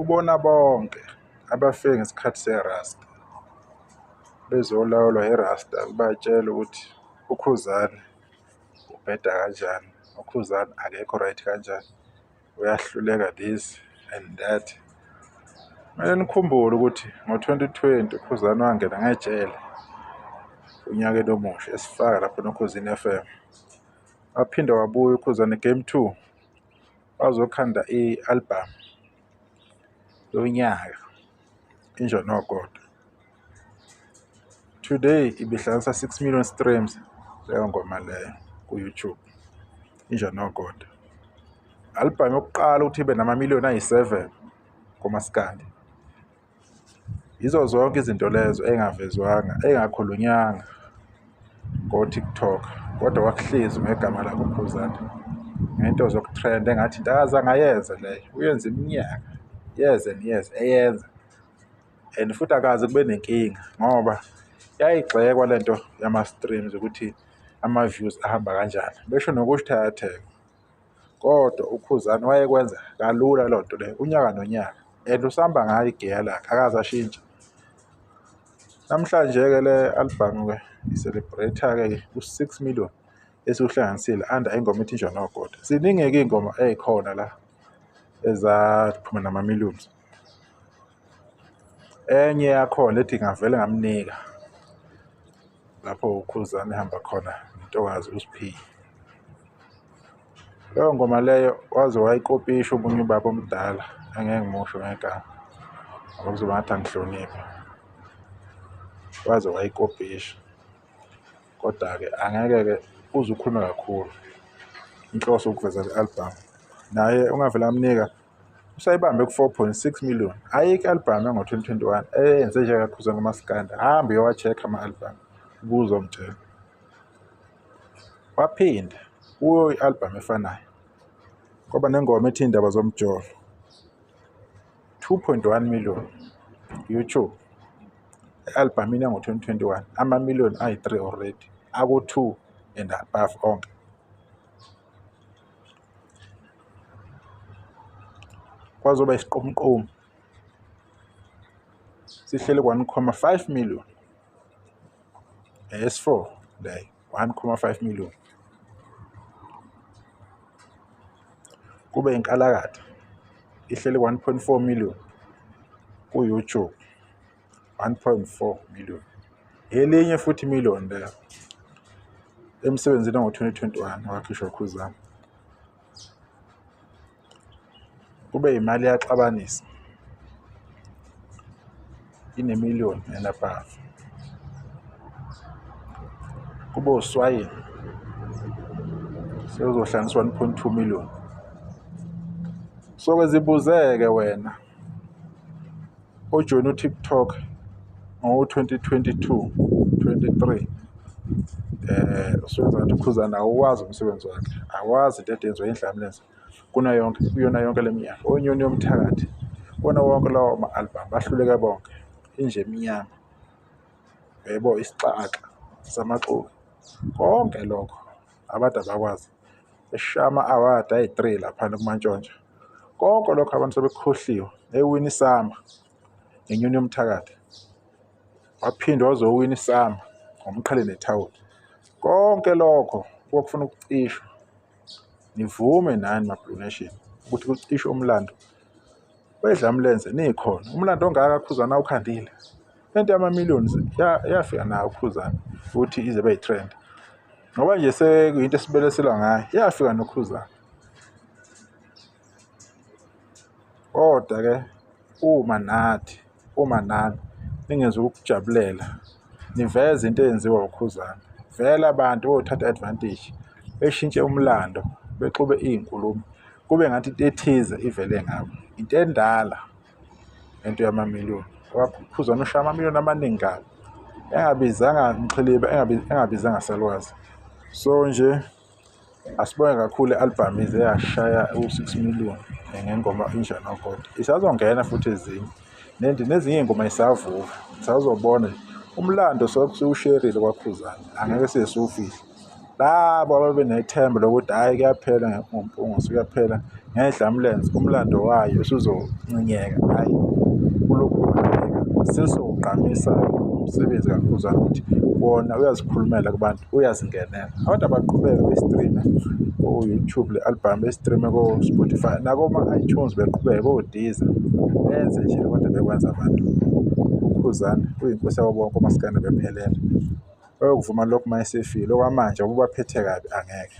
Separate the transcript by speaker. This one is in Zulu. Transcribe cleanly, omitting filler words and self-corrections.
Speaker 1: ubona bonke abafike ngesikhathi se-Rasta bezolawulwa i-Rasta batshela ukuthi uKhuzani ubheda kanjani, uKhuzani akekho right kanjani, uyahluleka this and that. Kumele nikhumbule ukuthi ngo-2020 uKhuzani wangena ngejele unyakeni omusha esifaka lapho noKhuzini FM. Waphinde wabuya uKhuzani Game 2 wazokhanda i-album yonyaka Injonogodo. Today ibihlanganisa 6 million streams leyo ngoma leyo ku-YouTube Injonogodo. Album yokuqala ukuthi ibe nama-million ayi-7 kumaskandi. Yizo zonke izinto lezo engavezwanga, engakhulunyanga ngo-TikTok, kodwa wakuhlezi ngegama lakho uKhuzani ngento zokutrend engathi into akazange ayenze leyo, uyenza iminyaka years and years eyenza, and futhi akaze kube nenkinga ngoba yayigxekwa lento yama-streams ukuthi ama-views ahamba kanjani, besho nokuthi ayatheka. Kodwa uKhuzani wayekwenza kalula leyo nto leyo unyaka nonyaka, and usahamba ngayo igeya lakhe akaze ashintshe. Namhlanje-ke le album-ke i-celebrate-ke ku-6 million esiwuhlanganisile under ingoma ethi Injonogodo. Ziningi-ke iy'ngoma ey'khona la ezaphuma nama-millions. Enye yakhona ethi ngavele ngamnika lapho uKhuzani ehamba khona nentokazi uSiphiwe. Leyo ngoma leyo waze wayikopisha omunye ubaba omdala angeke ngimusho ngegama ngoba kuzoba ngathi angihloniphi, waze wayikopisha. Kodwa-ke angeke-ke uze ukhulume kakhulu, inhloso ukuveza le-album. Naye ungavele amnika usayibambe ku-4.6 million. Ayikho i-album yango-2021 eyenze nje kaKhuzani kumaskandi. Hambe uyowa-check ama-album ubuzomtshela. Waphinda kuyo i-album efanayo ngoba nengoma ethi Indaba Zomjovo 2.1 million YouTube. I-albumini yango-2021 ama-million ayi-3 already, aku-2 and above onke. Kwazoba isiqomqomo sihlele 1.5 million. S4 leyo 1.5 million. Kube inkalakatha ihlele 1.4 million ku-YouTube, 1.4 million. Elinye futhi million leyo emsebenzini ngo-2021 wakhishwa uKhuzani. Kube imali yaxabanisa ine-million and above. Kube uswayini sezohlanganisa 1.2 million. So kezibuzeke wena ojoyina uTikTok ngo-2022, 23, usuwenza ngathi uKhuzani awuwazi umsebenzi wakhe, awazi into eyenziwa indlamlenze kuyona yonke le minyaka. Onyoni Yomthakathi, wona wonke lawo ma-album bahluleke bonke, inje eminyama, yebo, isixaxa samaxuku, konke lokho abantu abakwazi. Esishaya ama-award ayi-3 laphana kumantshontsho. Konke lokho abantu sebekukhohliwe. Ewini Sama ngenyoni Yomthakathi, waphinde wazowina iSama ngomqhele nethawula. Konke lokho kufuna ukucishwa. Nivume nani ma-Blue Nation ukuthi kucishwe umlando wedlamlenze nikhona. Umlando ongaka uKhuzani awukhandile. Lento yama-millions yafika nayo uKhuzani ukuthi ize beyi-trend ngoba nje sekuyinto esibeleselwa ngayo, yafika noKhuzani. Kodwa-ke uma nani ningenza ukujabulela, niveze into eyenziwa uKhuzani, vele abantu bothatha advantage, beshintshe umlando, bexube iy'nkulumo, kube ngathi into ethize ivele ngabo, into endala lento yama-million. uKhuzani ushaya ama-million amaningi kabi, engabizanga Mxhiliba, engabizanga Salwazi. So nje asibonge kakhulu i-album ize yashaya u-6 million ngengoma Injonogodo. Isazongena futhi ezinye nezinye iy'ngoma isavuma, sazobona umlando sokusiwusherile kwaKhuzani, angeke siwufihle. labo ababenethemba lokuthi hhayi kuyaphela ngoMpungose, kuyaphela ngeDlamlenze, umlando wayo usuzoncinyeka, hhayi kulokhu kubaluleka sesizowugqamisa umsebenzi kaMkhuzane ukuthi wona uyazikhulumela kubantu, uyazingenela. Abantu abaqhubeke be-stream-e ko-YouTube le-album, be-stream-e ko-Spotify nakoma-iTunes, beqhubeke ko-Deezer, benze nje konke bekwenza abantu. uMkhuzane uyinkosi yabo bonke omasikandi bephelele. Bayokuvuma lokhu uma esefile, okwamanje ubaphethe kabi angeke.